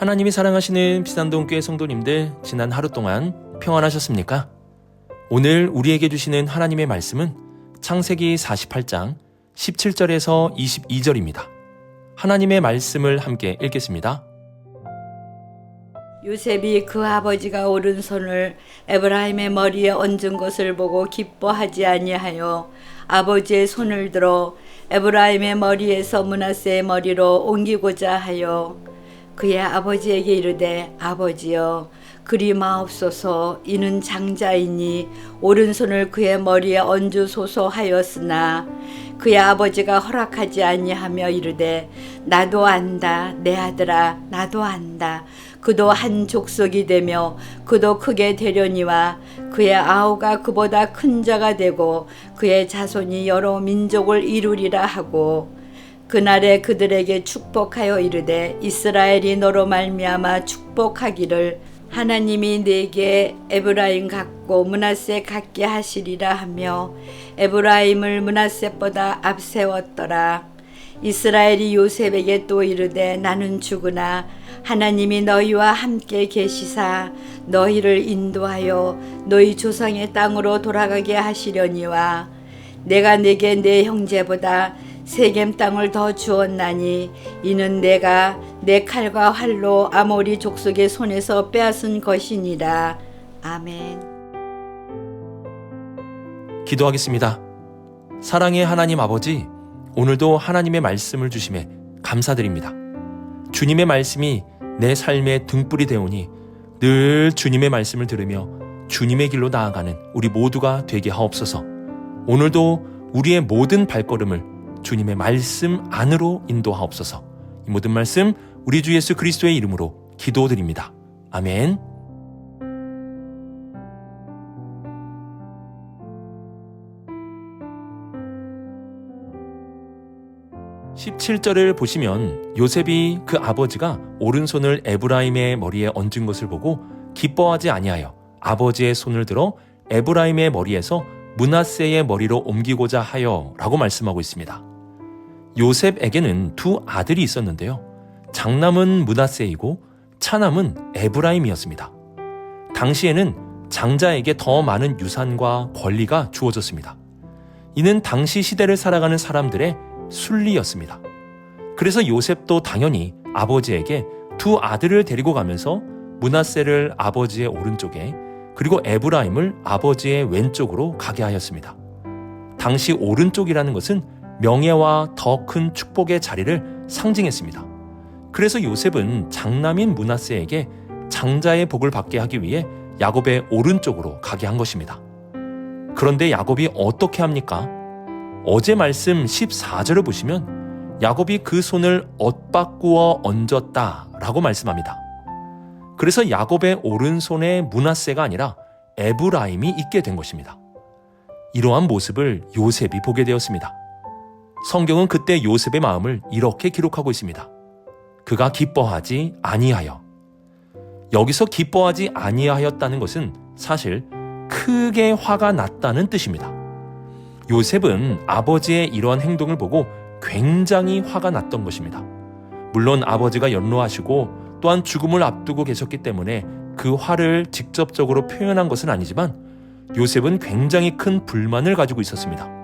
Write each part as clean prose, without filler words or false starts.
하나님이 사랑하시는 비산동교회 성도님들, 지난 하루 동안 평안하셨습니까? 오늘 우리에게 주시는 하나님의 말씀은 창세기 48장 17절에서 22절입니다. 하나님의 말씀을 함께 읽겠습니다. 요셉이 그 아버지가 오른손을 에브라임의 머리에 얹은 것을 보고 기뻐하지 아니하여 아버지의 손을 들어 에브라임의 머리에서 므낫세의 머리로 옮기고자 하여 그의 아버지에게 이르되, 아버지여 그리 마옵소서. 이는 장자이니 오른손을 그의 머리에 얹으소서 하였으나 그의 아버지가 허락하지 아니하며 이르되, 나도 안다 내 아들아, 나도 안다. 그도 한 족속이 되며 그도 크게 되려니와 그의 아우가 그보다 큰 자가 되고 그의 자손이 여러 민족을 이루리라 하고, 그날에 그들에게 축복하여 이르되, 이스라엘이 너로 말미암아 축복하기를 하나님이 네게 에브라임 같고 므낫세 같게 하시리라 하며 에브라임을 므낫세보다 앞세웠더라. 이스라엘이 요셉에게 또 이르되, 나는 죽으나 하나님이 너희와 함께 계시사 너희를 인도하여 너희 조상의 땅으로 돌아가게 하시려니와 내가 네게 네 형제보다 세겜 땅을 더 주었나니 이는 내가 내 칼과 활로 아모리 족속의 손에서 빼앗은 것이니라. 아멘. 기도하겠습니다. 사랑의 하나님 아버지, 오늘도 하나님의 말씀을 주심에 감사드립니다. 주님의 말씀이 내 삶의 등불이 되오니 늘 주님의 말씀을 들으며 주님의 길로 나아가는 우리 모두가 되게 하옵소서. 오늘도 우리의 모든 발걸음을 주님의 말씀 안으로 인도하옵소서. 이 모든 말씀 우리 주 예수 그리스도의 이름으로 기도드립니다. 아멘. (17절을) 보시면 요셉이 그 아버지가 오른손을 에브라임의 머리에 얹은 것을 보고 기뻐하지 아니하여 아버지의 손을 들어 에브라임의 머리에서 므낫세의 머리로 옮기고자 하여 라고 말씀하고 있습니다. 요셉에게는 두 아들이 있었는데요. 장남은 므낫세이고 차남은 에브라임이었습니다. 당시에는 장자에게 더 많은 유산과 권리가 주어졌습니다. 이는 당시 시대를 살아가는 사람들의 순리였습니다. 그래서 요셉도 당연히 아버지에게 두 아들을 데리고 가면서 므낫세를 아버지의 오른쪽에 그리고 에브라임을 아버지의 왼쪽으로 가게 하였습니다. 당시 오른쪽이라는 것은 명예와 더 큰 축복의 자리를 상징했습니다. 그래서 요셉은 장남인 므낫세에게 장자의 복을 받게 하기 위해 야곱의 오른쪽으로 가게 한 것입니다. 그런데 야곱이 어떻게 합니까? 어제 말씀 14절을 보시면 야곱이 그 손을 엇바꾸어 얹었다 라고 말씀합니다. 그래서 야곱의 오른손에 므낫세가 아니라 에브라임이 있게 된 것입니다. 이러한 모습을 요셉이 보게 되었습니다. 성경은 그때 요셉의 마음을 이렇게 기록하고 있습니다. 그가 기뻐하지 아니하여. 여기서 기뻐하지 아니하였다는 것은 사실 크게 화가 났다는 뜻입니다. 요셉은 아버지의 이러한 행동을 보고 굉장히 화가 났던 것입니다. 물론 아버지가 연로하시고 또한 죽음을 앞두고 계셨기 때문에 그 화를 직접적으로 표현한 것은 아니지만 요셉은 굉장히 큰 불만을 가지고 있었습니다.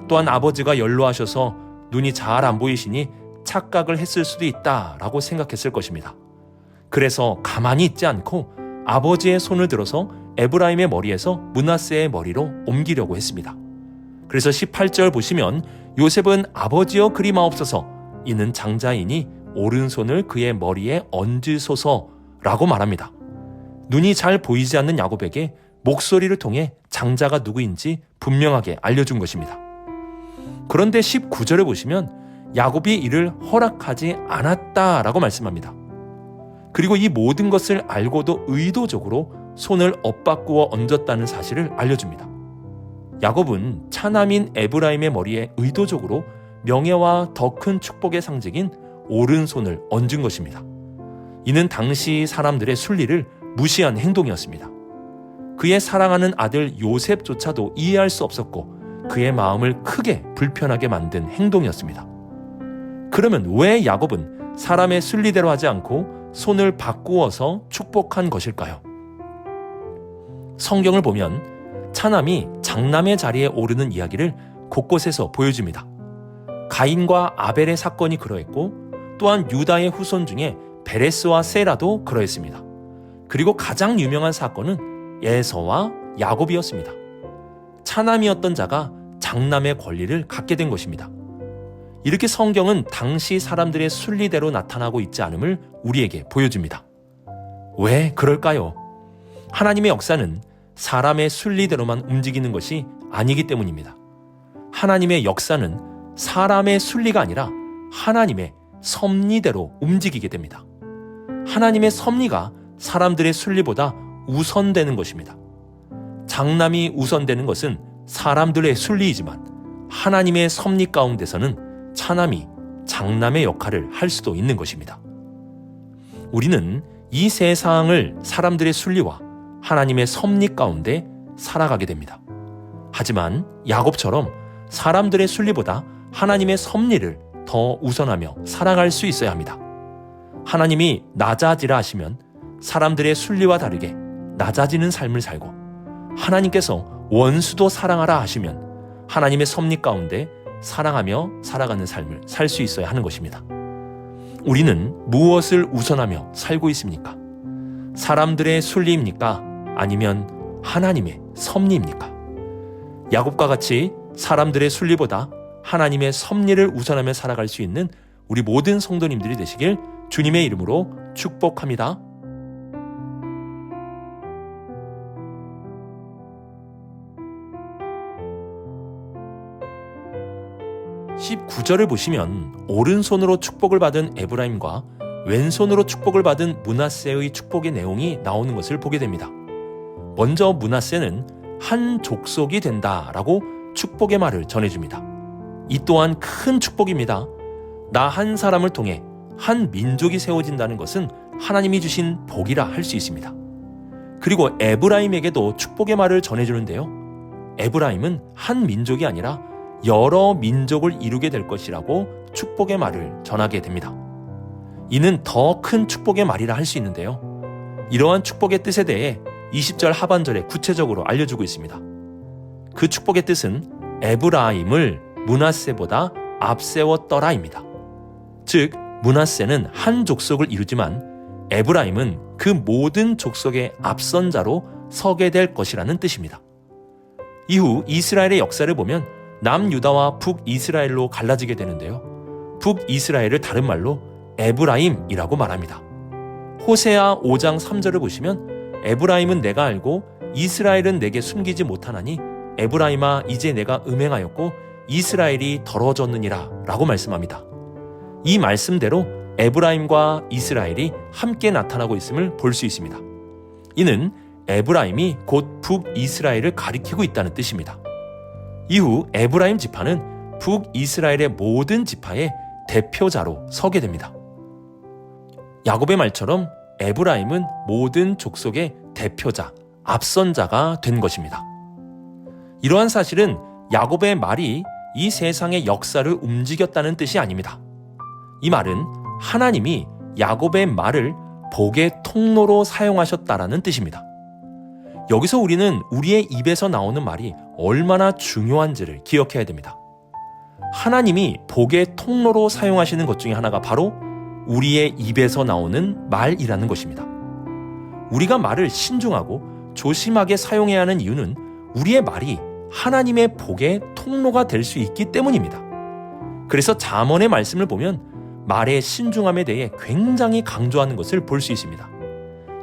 또한 아버지가 연로하셔서 눈이 잘 안 보이시니 착각을 했을 수도 있다라고 생각했을 것입니다. 그래서 가만히 있지 않고 아버지의 손을 들어서 에브라임의 머리에서 므낫세의 머리로 옮기려고 했습니다. 그래서 18절 보시면 요셉은 아버지여 그리 마옵소서. 이는 장자이니 오른손을 그의 머리에 얹으소서라고 말합니다. 눈이 잘 보이지 않는 야곱에게 목소리를 통해 장자가 누구인지 분명하게 알려준 것입니다. 그런데 19절을 보시면 야곱이 이를 허락하지 않았다라고 말씀합니다. 그리고 이 모든 것을 알고도 의도적으로 손을 엇바꾸어 얹었다는 사실을 알려줍니다. 야곱은 차남인 에브라임의 머리에 의도적으로 명예와 더 큰 축복의 상징인 오른손을 얹은 것입니다. 이는 당시 사람들의 순리를 무시한 행동이었습니다. 그의 사랑하는 아들 요셉조차도 이해할 수 없었고 그의 마음을 크게 불편하게 만든 행동이었습니다. 그러면 왜 야곱은 사람의 순리대로 하지 않고 손을 바꾸어서 축복한 것일까요? 성경을 보면 차남이 장남의 자리에 오르는 이야기를 곳곳에서 보여줍니다. 가인과 아벨의 사건이 그러했고 또한 유다의 후손 중에 베레스와 세라도 그러했습니다. 그리고 가장 유명한 사건은 에서와 야곱이었습니다. 차남이었던 자가 장남의 권리를 갖게 된 것입니다. 이렇게 성경은 당시 사람들의 순리대로 나타나고 있지 않음을 우리에게 보여줍니다. 왜 그럴까요? 하나님의 역사는 사람의 순리대로만 움직이는 것이 아니기 때문입니다. 하나님의 역사는 사람의 순리가 아니라 하나님의 섭리대로 움직이게 됩니다. 하나님의 섭리가 사람들의 순리보다 우선되는 것입니다. 장남이 우선되는 것은 사람들의 순리이지만 하나님의 섭리 가운데서는 차남이 장남의 역할을 할 수도 있는 것입니다. 우리는 이 세상을 사람들의 순리와 하나님의 섭리 가운데 살아가게 됩니다. 하지만 야곱처럼 사람들의 순리보다 하나님의 섭리를 더 우선하며 살아갈 수 있어야 합니다. 하나님이 낮아지라 하시면 사람들의 순리와 다르게 낮아지는 삶을 살고, 하나님께서 원수도 사랑하라 하시면 하나님의 섭리 가운데 사랑하며 살아가는 삶을 살 수 있어야 하는 것입니다. 우리는 무엇을 우선하며 살고 있습니까? 사람들의 순리입니까? 아니면 하나님의 섭리입니까? 야곱과 같이 사람들의 순리보다 하나님의 섭리를 우선하며 살아갈 수 있는 우리 모든 성도님들이 되시길 주님의 이름으로 축복합니다. 19절을 보시면 오른손으로 축복을 받은 에브라임과 왼손으로 축복을 받은 므낫세의 축복의 내용이 나오는 것을 보게 됩니다. 먼저 므낫세는 한 족속이 된다라고 축복의 말을 전해줍니다. 이 또한 큰 축복입니다. 나 한 사람을 통해 한 민족이 세워진다는 것은 하나님이 주신 복이라 할 수 있습니다. 그리고 에브라임에게도 축복의 말을 전해주는데요. 에브라임은 한 민족이 아니라 여러 민족을 이루게 될 것이라고 축복의 말을 전하게 됩니다. 이는 더 큰 축복의 말이라 할 수 있는데요. 이러한 축복의 뜻에 대해 20절 하반절에 구체적으로 알려주고 있습니다. 그 축복의 뜻은 에브라임을 므낫세보다 앞세웠더라입니다. 즉 므낫세는 한 족속을 이루지만 에브라임은 그 모든 족속의 앞선 자로 서게 될 것이라는 뜻입니다. 이후 이스라엘의 역사를 보면 남유다와 북이스라엘로 갈라지게 되는데요. 북이스라엘을 다른 말로 에브라임이라고 말합니다. 호세아 5장 3절을 보시면 에브라임은 내가 알고 이스라엘은 내게 숨기지 못하나니 에브라임아 이제 내가 음행하였고 이스라엘이 더러워졌느니라 라고 말씀합니다. 이 말씀대로 에브라임과 이스라엘이 함께 나타나고 있음을 볼 수 있습니다. 이는 에브라임이 곧 북이스라엘을 가리키고 있다는 뜻입니다. 이후 에브라임 지파는 북이스라엘의 모든 지파의 대표자로 서게 됩니다. 야곱의 말처럼 에브라임은 모든 족속의 대표자, 앞선자가 된 것입니다. 이러한 사실은 야곱의 말이 이 세상의 역사를 움직였다는 뜻이 아닙니다. 이 말은 하나님이 야곱의 말을 복의 통로로 사용하셨다라는 뜻입니다. 여기서 우리는 우리의 입에서 나오는 말이 얼마나 중요한지를 기억해야 됩니다. 하나님이 복의 통로로 사용하시는 것 중에 하나가 바로 우리의 입에서 나오는 말이라는 것입니다. 우리가 말을 신중하고 조심하게 사용해야 하는 이유는 우리의 말이 하나님의 복의 통로가 될 수 있기 때문입니다. 그래서 잠언의 말씀을 보면 말의 신중함에 대해 굉장히 강조하는 것을 볼 수 있습니다.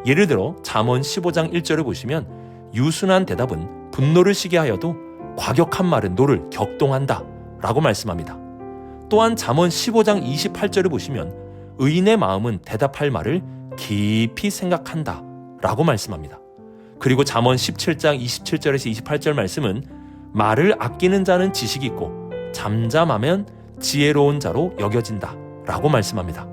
예를 들어 잠언 15장 1절을 보시면 유순한 대답은 분노를 시게 하여도 과격한 말은 노를 격동한다 라고 말씀합니다. 또한 잠언 15장 28절을 보시면 의인의 마음은 대답할 말을 깊이 생각한다 라고 말씀합니다. 그리고 잠언 17장 27절에서 28절 말씀은 말을 아끼는 자는 지식이 있고 잠잠하면 지혜로운 자로 여겨진다 라고 말씀합니다.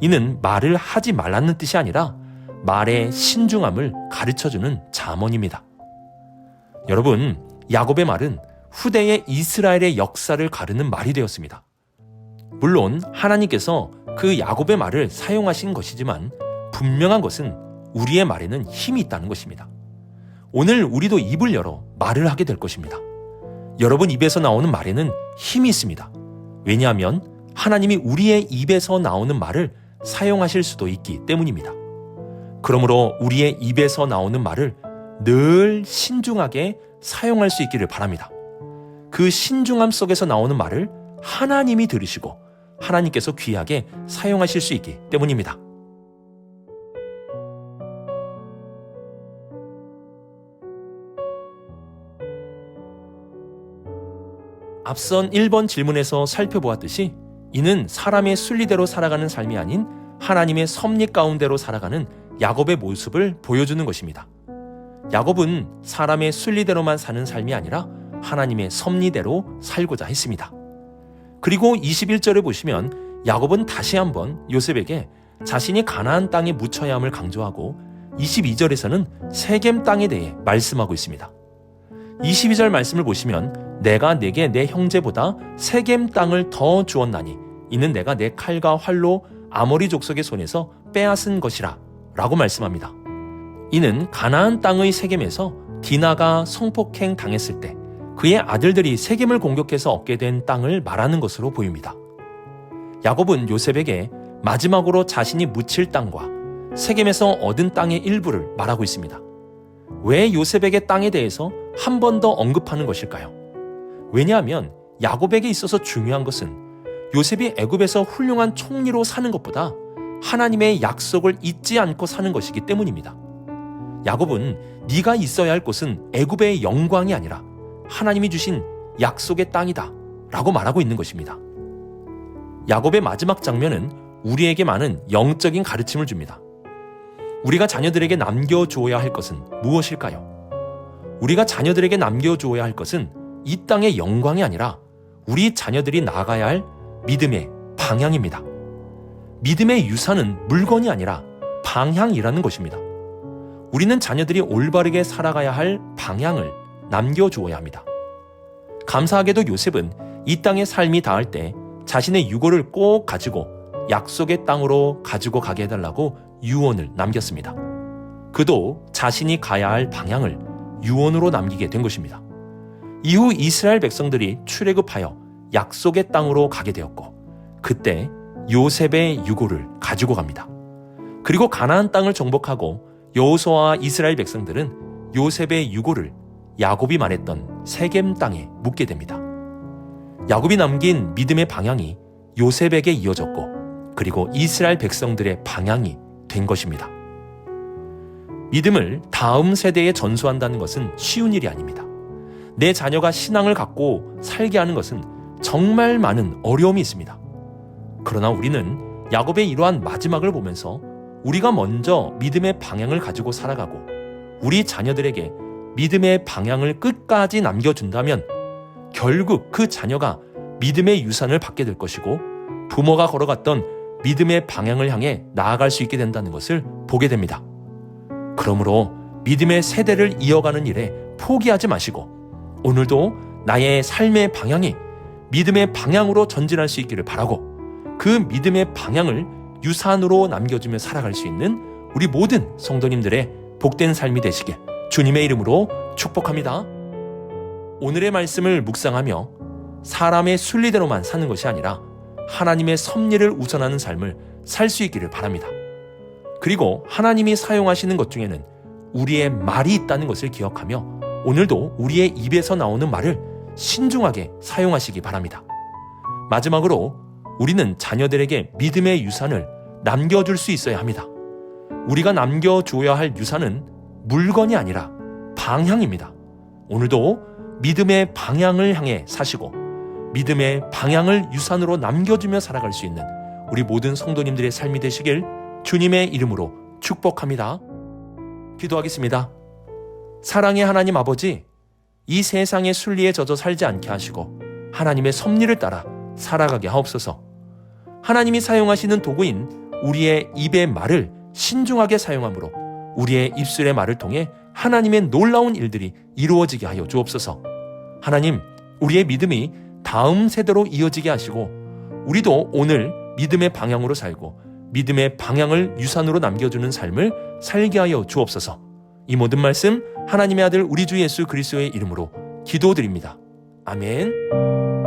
이는 말을 하지 말라는 뜻이 아니라 말의 신중함을 가르쳐주는 잠언입니다. 여러분, 야곱의 말은 후대의 이스라엘의 역사를 가르는 말이 되었습니다. 물론 하나님께서 그 야곱의 말을 사용하신 것이지만 분명한 것은 우리의 말에는 힘이 있다는 것입니다. 오늘 우리도 입을 열어 말을 하게 될 것입니다. 여러분 입에서 나오는 말에는 힘이 있습니다. 왜냐하면 하나님이 우리의 입에서 나오는 말을 사용하실 수도 있기 때문입니다. 그러므로 우리의 입에서 나오는 말을 늘 신중하게 사용할 수 있기를 바랍니다. 그 신중함 속에서 나오는 말을 하나님이 들으시고 하나님께서 귀하게 사용하실 수 있기 때문입니다. 앞선 1번 질문에서 살펴보았듯이 이는 사람의 순리대로 살아가는 삶이 아닌 하나님의 섭리 가운데로 살아가는 야곱의 모습을 보여주는 것입니다. 야곱은 사람의 순리대로만 사는 삶이 아니라 하나님의 섭리대로 살고자 했습니다. 그리고 21절에 보시면 야곱은 다시 한번 요셉에게 자신이 가나안 땅에 묻혀야 함을 강조하고 22절에서는 세겜 땅에 대해 말씀하고 있습니다. 22절 말씀을 보시면 내가 내게 내 형제보다 세겜 땅을 더 주었나니 이는 내가 내 칼과 활로 아모리 족속의 손에서 빼앗은 것이라 라고 말씀합니다. 이는 가나안 땅의 세겜에서 디나가 성폭행 당했을 때 그의 아들들이 세겜을 공격해서 얻게 된 땅을 말하는 것으로 보입니다. 야곱은 요셉에게 마지막으로 자신이 묻힐 땅과 세겜에서 얻은 땅의 일부를 말하고 있습니다. 왜 요셉에게 땅에 대해서 한 번 더 언급하는 것일까요? 왜냐하면 야곱에게 있어서 중요한 것은 요셉이 애굽에서 훌륭한 총리로 사는 것보다 하나님의 약속을 잊지 않고 사는 것이기 때문입니다. 야곱은 네가 있어야 할 곳은 애굽의 영광이 아니라 하나님이 주신 약속의 땅이다 라고 말하고 있는 것입니다. 야곱의 마지막 장면은 우리에게 많은 영적인 가르침을 줍니다. 우리가 자녀들에게 남겨주어야 할 것은 무엇일까요? 우리가 자녀들에게 남겨주어야 할 것은 이 땅의 영광이 아니라 우리 자녀들이 나아가야 할 믿음의 방향입니다. 믿음의 유산은 물건이 아니라 방향이라는 것입니다. 우리는 자녀들이 올바르게 살아가야 할 방향을 남겨주어야 합니다. 감사하게도 요셉은 이 땅의 삶이 닿을 때 자신의 유고를 꼭 가지고 약속의 땅으로 가지고 가게 해달라고 유언을 남겼습니다. 그도 자신이 가야 할 방향을 유언으로 남기게 된 것입니다. 이후 이스라엘 백성들이 출애굽하여 약속의 땅으로 가게 되었고 그때 요셉의 유고를 가지고 갑니다. 그리고 가나안 땅을 정복하고 여호수아와 이스라엘 백성들은 요셉의 유고를 야곱이 말했던 세겜 땅에 묻게 됩니다. 야곱이 남긴 믿음의 방향이 요셉에게 이어졌고 그리고 이스라엘 백성들의 방향이 된 것입니다. 믿음을 다음 세대에 전수한다는 것은 쉬운 일이 아닙니다. 내 자녀가 신앙을 갖고 살게 하는 것은 정말 많은 어려움이 있습니다. 그러나 우리는 야곱의 이러한 마지막을 보면서 우리가 먼저 믿음의 방향을 가지고 살아가고 우리 자녀들에게 믿음의 방향을 끝까지 남겨준다면 결국 그 자녀가 믿음의 유산을 받게 될 것이고 부모가 걸어갔던 믿음의 방향을 향해 나아갈 수 있게 된다는 것을 보게 됩니다. 그러므로 믿음의 세대를 이어가는 일에 포기하지 마시고 오늘도 나의 삶의 방향이 믿음의 방향으로 전진할 수 있기를 바라고 그 믿음의 방향을 유산으로 남겨주며 살아갈 수 있는 우리 모든 성도님들의 복된 삶이 되시길 주님의 이름으로 축복합니다. 오늘의 말씀을 묵상하며 사람의 순리대로만 사는 것이 아니라 하나님의 섭리를 우선하는 삶을 살 수 있기를 바랍니다. 그리고 하나님이 사용하시는 것 중에는 우리의 말이 있다는 것을 기억하며 오늘도 우리의 입에서 나오는 말을 신중하게 사용하시기 바랍니다. 마지막으로 우리는 자녀들에게 믿음의 유산을 남겨줄 수 있어야 합니다. 우리가 남겨줘야 할 유산은 물건이 아니라 방향입니다. 오늘도 믿음의 방향을 향해 사시고 믿음의 방향을 유산으로 남겨주며 살아갈 수 있는 우리 모든 성도님들의 삶이 되시길 주님의 이름으로 축복합니다. 기도하겠습니다. 사랑의 하나님 아버지, 이 세상의 순리에 젖어 살지 않게 하시고 하나님의 섭리를 따라 살아가게 하옵소서. 하나님이 사용하시는 도구인 우리의 입의 말을 신중하게 사용함으로 우리의 입술의 말을 통해 하나님의 놀라운 일들이 이루어지게 하여 주옵소서. 하나님, 우리의 믿음이 다음 세대로 이어지게 하시고 우리도 오늘 믿음의 방향으로 살고 믿음의 방향을 유산으로 남겨주는 삶을 살게 하여 주옵소서. 이 모든 말씀 하나님의 아들 우리 주 예수 그리스도의 이름으로 기도드립니다. 아멘.